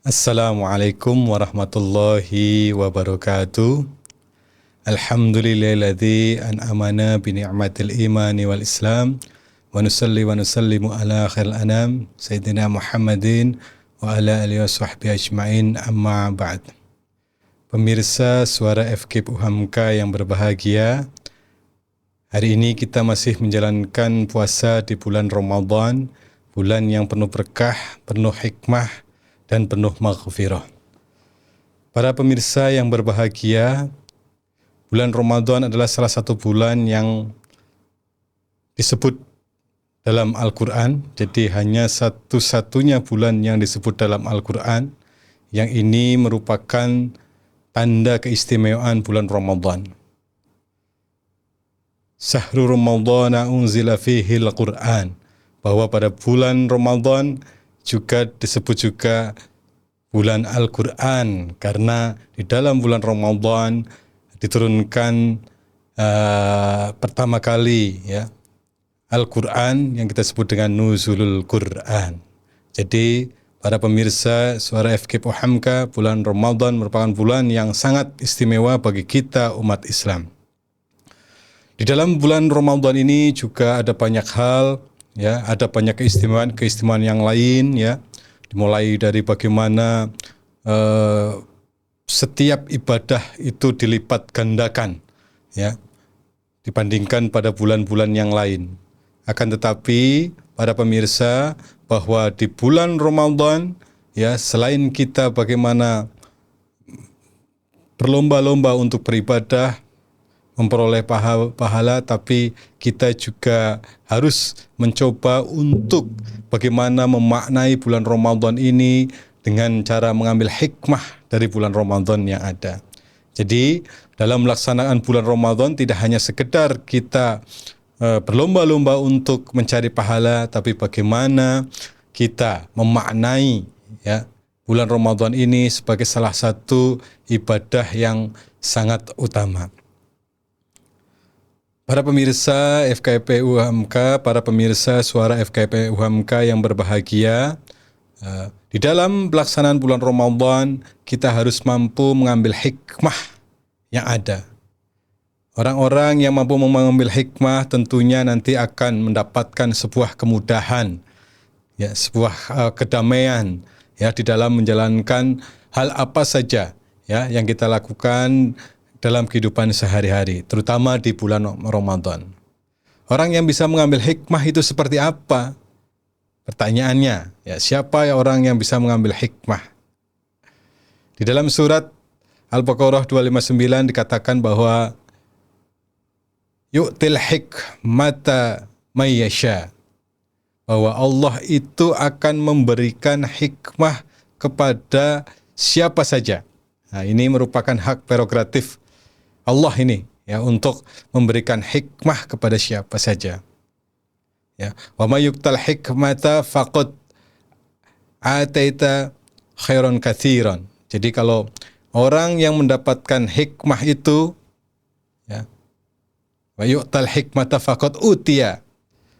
Assalamualaikum warahmatullahi wabarakatuh. Alhamdulillahilladzi an'amana bi ni'matil imani wal islam wa nusalli wa nusallimu ala khairil anam sayyidina Muhammadin wa ala alihi washabbihi ajmain, amma ba'd. Pemirsa Suara FK UHAMKA yang berbahagia, hari ini kita masih menjalankan puasa di bulan Ramadan, bulan yang penuh berkah, penuh hikmah dan penuh maghfirah. Para pemirsa yang berbahagia, bulan Ramadan adalah salah satu bulan yang disebut dalam Al-Quran. Jadi hanya satu-satunya bulan yang disebut dalam Al-Quran. Yang ini merupakan tanda keistimewaan bulan Ramadan. Syahrul Ramadana unzila fihi al-Quran. Bahwa pada bulan Ramadan juga disebut juga bulan Al-Quran, karena di dalam bulan Ramadan diturunkan pertama kali Al-Quran yang kita sebut dengan Nuzulul Quran. Jadi para pemirsa Suara FK UHAMKA, bulan Ramadan merupakan bulan yang sangat istimewa bagi kita umat Islam. Di dalam bulan Ramadan ini juga ada banyak hal, ada banyak keistimewaan yang lain, dimulai dari bagaimana setiap ibadah itu dilipat gandakan, dibandingkan pada bulan-bulan yang lain. Akan tetapi para pemirsa, bahwa di bulan Ramadan, selain kita bagaimana berlomba-lomba untuk beribadah, memperoleh pahala, tapi kita juga harus mencoba untuk bagaimana memaknai bulan Ramadan ini dengan cara mengambil hikmah dari bulan Ramadan yang ada. Jadi dalam melaksanaan bulan Ramadan tidak hanya sekedar kita berlomba-lomba untuk mencari pahala, tapi bagaimana kita memaknai bulan Ramadan ini sebagai salah satu ibadah yang sangat utama. Para pemirsa FKIP UHAMKA, para pemirsa Suara FKIP UHAMKA yang berbahagia, di dalam pelaksanaan bulan Ramadan kita harus mampu mengambil hikmah yang ada. Orang-orang yang mampu mengambil hikmah tentunya nanti akan mendapatkan sebuah kemudahan, sebuah kedamaian di dalam menjalankan hal apa saja yang kita lakukan dalam kehidupan sehari-hari, terutama di bulan Ramadan. Orang yang bisa mengambil hikmah itu seperti apa? Pertanyaannya, siapa orang yang bisa mengambil hikmah? Di dalam surat Al-Baqarah 259 dikatakan bahwa yu'til hikmata may yasha, bahwa Allah itu akan memberikan hikmah kepada siapa saja. Nah, ini merupakan hak prerogatif Allah ini, untuk memberikan hikmah kepada siapa saja. Wa may yu'tal hikmata faqad ataita khairan katsiran. Jadi kalau orang yang mendapatkan hikmah itu, wa yu'tal hikmata faqad utiya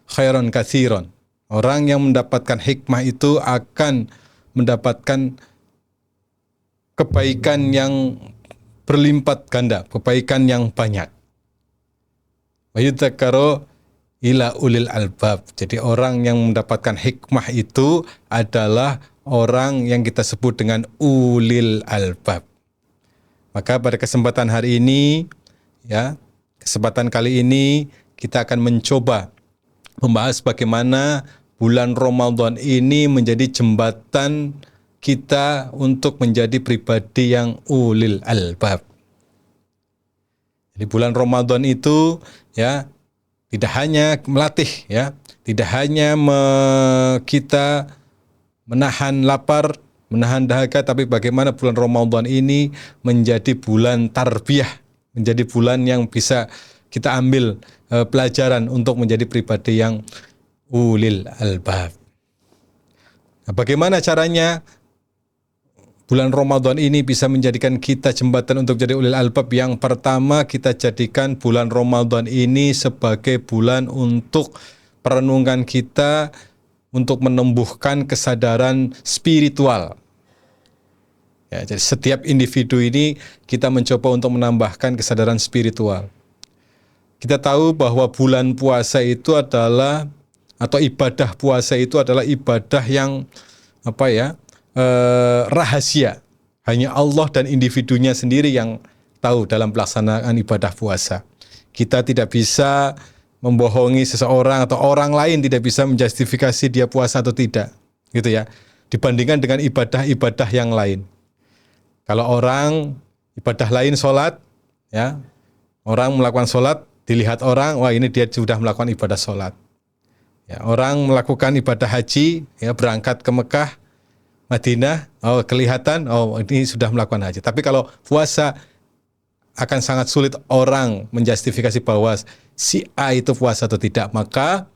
khairan katsiran. Orang yang mendapatkan hikmah itu akan mendapatkan kebaikan yang berlipat ganda, kebaikan yang banyak. Wa yudzakkaru ila ulil albab. Jadi orang yang mendapatkan hikmah itu adalah orang yang kita sebut dengan ulil albab. Maka pada kesempatan hari ini, kesempatan kali ini kita akan mencoba membahas bagaimana bulan Ramadan ini menjadi jembatan kita untuk menjadi pribadi yang ulil albab. Jadi bulan Ramadan itu tidak hanya melatih, tidak hanya kita menahan lapar, menahan dahaga, tapi bagaimana bulan Ramadan ini menjadi bulan tarbiyah, menjadi bulan yang bisa kita ambil pelajaran untuk menjadi pribadi yang ulil albab. Nah, bagaimana caranya bulan Ramadan ini bisa menjadikan kita jembatan untuk jadi ulil albab? Yang pertama, kita jadikan bulan Ramadan ini sebagai bulan untuk perenungan kita, untuk menumbuhkan kesadaran spiritual. Ya, jadi setiap individu ini kita mencoba untuk menambahkan kesadaran spiritual. Kita tahu bahwa bulan puasa itu adalah, atau ibadah puasa itu adalah ibadah yang rahasia. Hanya Allah dan individunya sendiri yang tahu dalam pelaksanaan ibadah puasa. Kita tidak bisa membohongi seseorang atau orang lain tidak bisa menjustifikasi dia puasa atau tidak, gitu ya. Dibandingkan dengan ibadah-ibadah yang lain. Kalau orang ibadah lain sholat, ya, orang melakukan sholat, dilihat orang, wah ini dia sudah melakukan ibadah sholat. Ya, orang melakukan ibadah haji, ya, berangkat ke Mekah, Madinah, oh kelihatan, oh ini sudah melakukan haji. Tapi kalau puasa akan sangat sulit orang menjustifikasi bahwa si A itu puasa atau tidak. Maka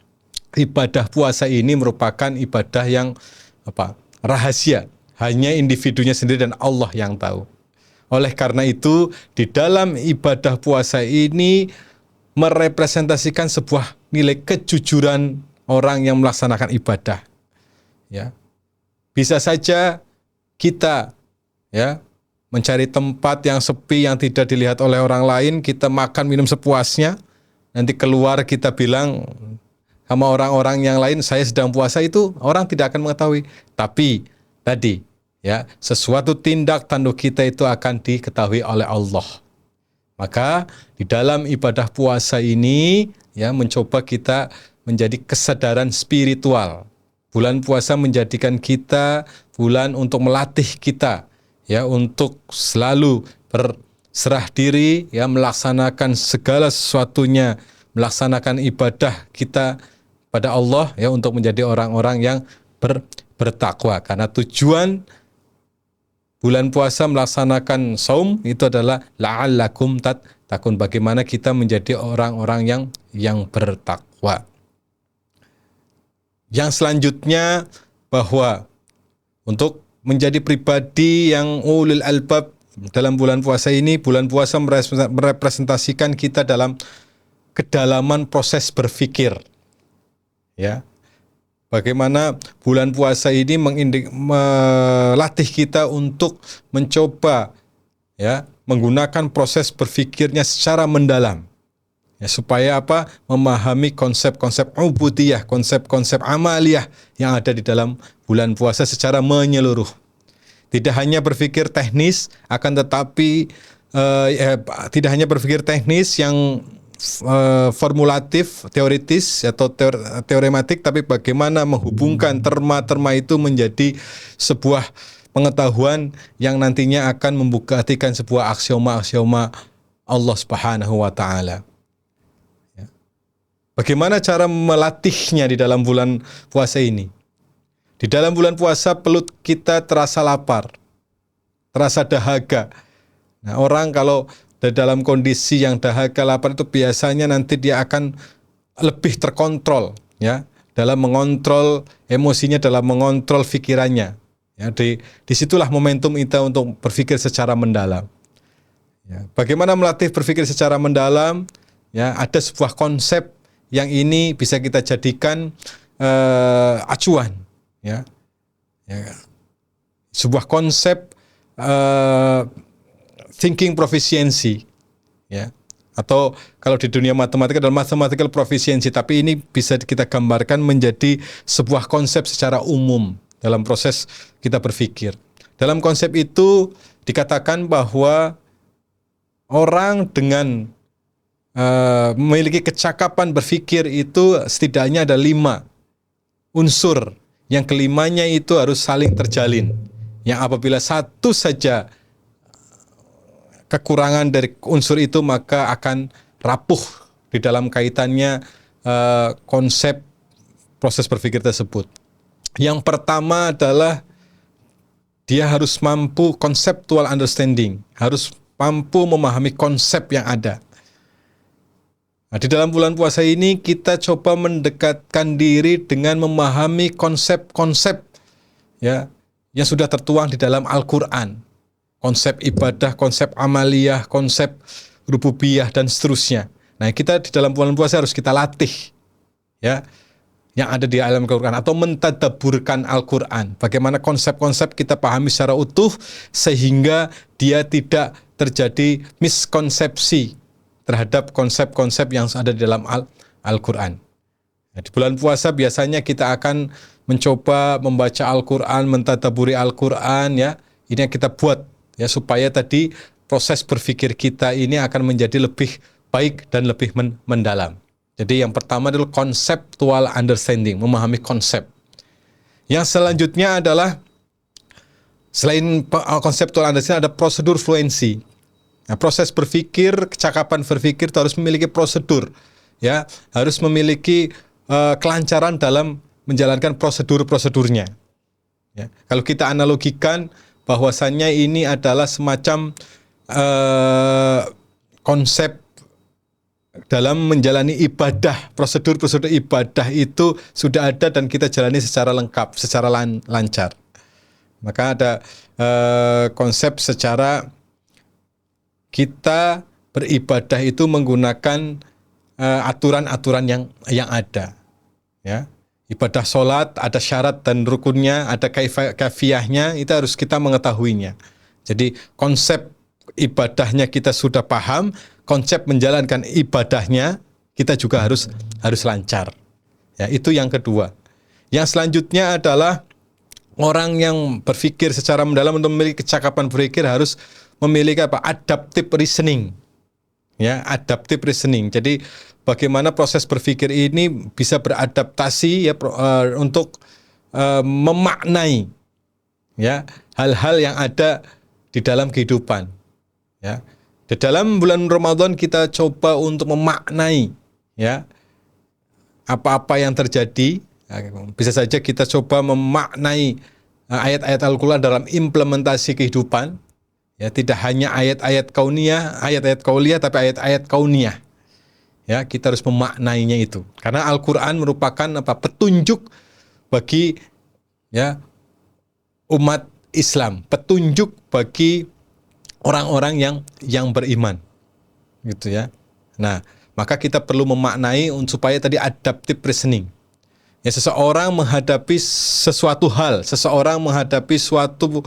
ibadah puasa ini merupakan ibadah yang rahasia. Hanya individunya sendiri dan Allah yang tahu. Oleh karena itu, di dalam ibadah puasa ini merepresentasikan sebuah nilai kejujuran orang yang melaksanakan ibadah. Ya. Bisa saja kita, ya, mencari tempat yang sepi yang tidak dilihat oleh orang lain, kita makan minum sepuasnya, nanti keluar kita bilang sama orang-orang yang lain saya sedang puasa, itu orang tidak akan mengetahui. Tapi tadi, ya, sesuatu tindak tanduk kita itu akan diketahui oleh Allah. Maka di dalam ibadah puasa ini, ya, mencoba kita menjadi kesadaran spiritual. Bulan puasa menjadikan kita bulan untuk melatih kita, ya, untuk selalu berserah diri, ya, melaksanakan segala sesuatunya, melaksanakan ibadah kita pada Allah, ya, untuk menjadi orang-orang yang bertakwa. Karena tujuan bulan puasa melaksanakan saum itu adalah la'allakum tattaqun, bagaimana kita menjadi orang-orang yang bertakwa. Yang selanjutnya, bahwa untuk menjadi pribadi yang ulil albab dalam bulan puasa ini, bulan puasa merepresentasikan kita dalam kedalaman proses berpikir. Ya. Bagaimana bulan puasa ini melatih kita untuk mencoba, ya, menggunakan proses berpikirnya secara mendalam. Ya, supaya apa? Memahami konsep-konsep ubudiyah, konsep-konsep amaliyah yang ada di dalam bulan puasa secara menyeluruh. Tidak hanya berpikir teknis, akan tetapi tidak hanya berpikir teknis yang formulatif, teoritis atau teorematik, tapi bagaimana menghubungkan terma-terma itu menjadi sebuah pengetahuan yang nantinya akan membuktikan sebuah aksioma-aksioma Allah Subhanahu wa taala. Bagaimana cara melatihnya di dalam bulan puasa ini? Di dalam bulan puasa perut kita terasa lapar, terasa dahaga. Nah, orang kalau dalam kondisi yang dahaga lapar itu biasanya nanti dia akan lebih terkontrol, ya, dalam mengontrol emosinya, dalam mengontrol pikirannya. Ya, disitulah momentum kita untuk berpikir secara mendalam. Ya, bagaimana melatih berpikir secara mendalam? Ya, ada sebuah konsep yang ini bisa kita jadikan acuan, ya. Ya, sebuah konsep thinking proficiency, ya, atau kalau di dunia matematika adalah mathematical proficiency, tapi ini bisa kita gambarkan menjadi sebuah konsep secara umum dalam proses kita berpikir. Dalam konsep itu dikatakan bahwa orang dengan memiliki kecakapan berpikir itu setidaknya ada 5 unsur. Yang kelimanya itu harus saling terjalin. Yang apabila satu saja kekurangan dari unsur itu, maka akan rapuh di dalam kaitannya konsep proses berpikir tersebut. Yang pertama adalah dia harus mampu conceptual understanding, harus mampu memahami konsep yang ada. Nah, di dalam bulan puasa ini kita coba mendekatkan diri dengan memahami konsep-konsep, ya, yang sudah tertuang di dalam Al-Quran. Konsep ibadah, konsep amaliyah, konsep rububiyah, dan seterusnya. Nah, kita di dalam bulan puasa harus kita latih, ya. yang ada di alam Al-Quran atau mentadabburkan Al-Quran. Bagaimana konsep-konsep kita pahami secara utuh sehingga dia tidak terjadi miskonsepsi terhadap konsep-konsep yang ada di dalam Al-Quran. Nah, di bulan puasa biasanya kita akan mencoba membaca Al-Quran, mentadabburi Al-Quran, ya. Ini yang kita buat ya supaya tadi proses berpikir kita ini akan menjadi lebih baik dan lebih mendalam. Jadi yang pertama adalah conceptual understanding, memahami konsep. Yang selanjutnya adalah selain conceptual understanding ada prosedur fluency. Nah, proses berpikir, kecakapan berpikir itu harus memiliki prosedur, ya, harus memiliki kelancaran dalam menjalankan prosedurnya. Ya. Kalau kita analogikan bahwasannya ini adalah semacam konsep dalam menjalani ibadah, prosedur-prosedur ibadah itu sudah ada dan kita jalani secara lengkap, secara lancar. Maka ada konsep secara kita beribadah itu menggunakan aturan-aturan yang ada. Ya, ibadah sholat ada syarat dan rukunnya, ada kaifiahnya, itu harus kita mengetahuinya. Jadi konsep ibadahnya kita sudah paham, konsep menjalankan ibadahnya kita juga harus lancar. Ya, itu yang kedua. Yang selanjutnya adalah orang yang berpikir secara mendalam untuk memiliki kecakapan berpikir harus memiliki adaptive reasoning. Ya, adaptive reasoning. Jadi bagaimana proses berpikir ini bisa beradaptasi ya untuk memaknai ya hal-hal yang ada di dalam kehidupan. Ya. Di dalam bulan Ramadan kita coba untuk memaknai ya apa-apa yang terjadi. Bisa saja kita coba memaknai ayat-ayat Al-Quran dalam implementasi kehidupan. Ya, tidak hanya ayat-ayat kauniyah, ayat-ayat qauliyah, tapi ayat-ayat kauniyah. Ya, kita harus memaknainya itu. Karena Al-Quran merupakan petunjuk bagi ya umat Islam, petunjuk bagi orang-orang yang beriman. Gitu ya. Nah, maka kita perlu memaknai supaya tadi adaptive reasoning. Ya, seseorang menghadapi sesuatu hal, seseorang menghadapi suatu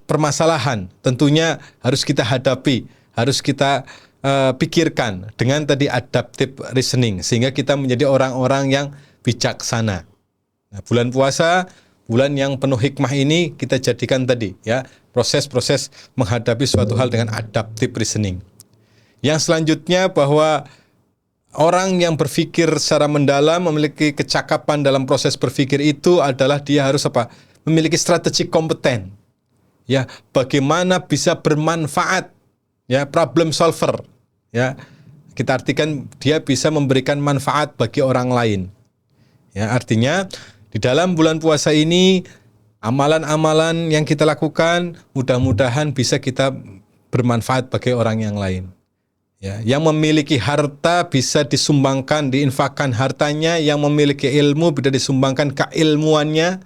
permasalahan, tentunya harus kita hadapi, harus kita pikirkan dengan tadi adaptive reasoning, sehingga kita menjadi orang-orang yang bijaksana. Nah, bulan puasa, bulan yang penuh hikmah ini kita jadikan tadi ya proses-proses menghadapi suatu hal dengan adaptive reasoning. Yang selanjutnya bahwa orang yang berpikir secara mendalam, memiliki kecakapan dalam proses berpikir itu adalah dia harus memiliki strategi kompeten. Ya, bagaimana bisa bermanfaat, ya, problem solver, ya, kita artikan dia bisa memberikan manfaat bagi orang lain. Ya, artinya di dalam bulan puasa ini amalan-amalan yang kita lakukan mudah-mudahan bisa kita bermanfaat bagi orang yang lain. Ya, yang memiliki harta bisa disumbangkan, diinfakkan hartanya, yang memiliki ilmu bisa disumbangkan keilmuannya,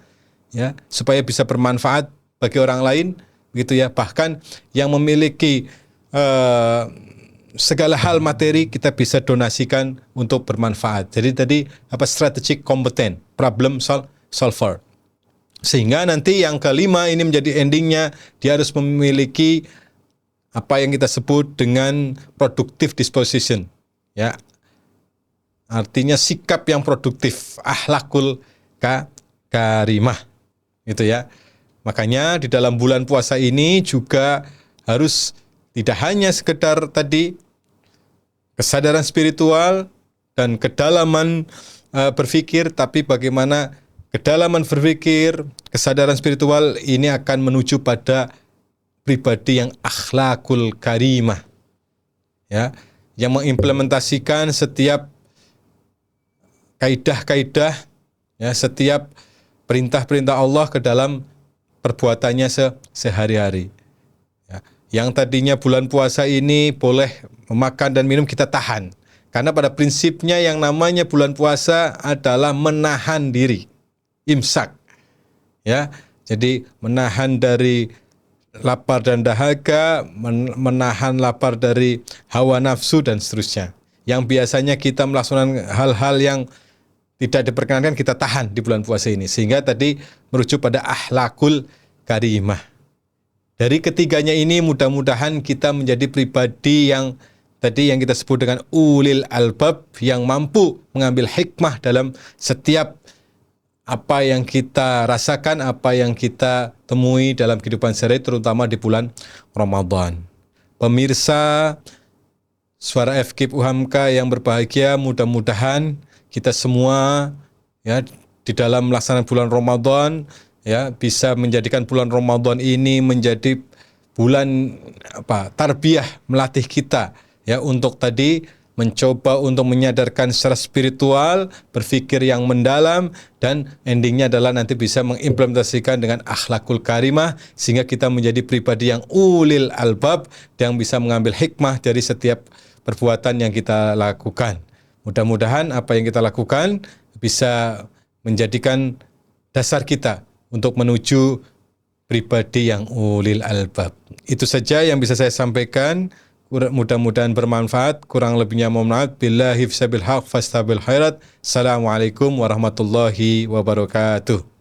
ya, supaya bisa bermanfaat bagi orang lain, begitu ya. Bahkan yang memiliki segala hal materi kita bisa donasikan untuk bermanfaat. Jadi tadi strategic kompeten, problem solver. Sehingga nanti yang kelima ini menjadi endingnya, dia harus memiliki apa yang kita sebut dengan productive disposition, ya. Artinya sikap yang produktif, akhlakul karimah, gitu ya. Makanya di dalam bulan puasa ini juga harus tidak hanya sekedar tadi kesadaran spiritual dan kedalaman berpikir, tapi bagaimana kedalaman berpikir, kesadaran spiritual ini akan menuju pada pribadi yang akhlakul karimah, ya, yang mengimplementasikan setiap kaidah-kaidah, ya, setiap perintah-perintah Allah ke dalam perbuatannya sehari-hari. Ya, yang tadinya bulan puasa ini boleh memakan dan minum kita tahan, karena pada prinsipnya yang namanya bulan puasa adalah menahan diri, imsak, ya, jadi menahan dari lapar dan dahaga, menahan lapar dari hawa nafsu dan seterusnya. Yang biasanya kita melaksanakan hal-hal yang tidak diperkenankan kita tahan di bulan puasa ini. Sehingga tadi merujuk pada akhlakul karimah. Dari ketiganya ini mudah-mudahan kita menjadi pribadi yang tadi yang kita sebut dengan ulil albab, yang mampu mengambil hikmah dalam setiap apa yang kita rasakan, apa yang kita temui dalam kehidupan sehari, terutama di bulan Ramadan. Pemirsa Suara FKIP UHAMKA yang berbahagia, mudah-mudahan kita semua ya di dalam melaksanakan bulan Ramadan ya bisa menjadikan bulan Ramadan ini menjadi bulan tarbiyah, melatih kita ya untuk tadi mencoba untuk menyadarkan secara spiritual, berpikir yang mendalam, dan endingnya adalah nanti bisa mengimplementasikan dengan akhlakul karimah sehingga kita menjadi pribadi yang ulil albab, yang bisa mengambil hikmah dari setiap perbuatan yang kita lakukan. Mudah-mudahan apa yang kita lakukan bisa menjadikan dasar kita untuk menuju pribadi yang ulil albab. Itu saja yang bisa saya sampaikan. Mudah-mudahan bermanfaat. Kurang lebihnya mohon maaf. Billahi fisabil haq fastabil khairat. Assalamualaikum warahmatullahi wabarakatuh.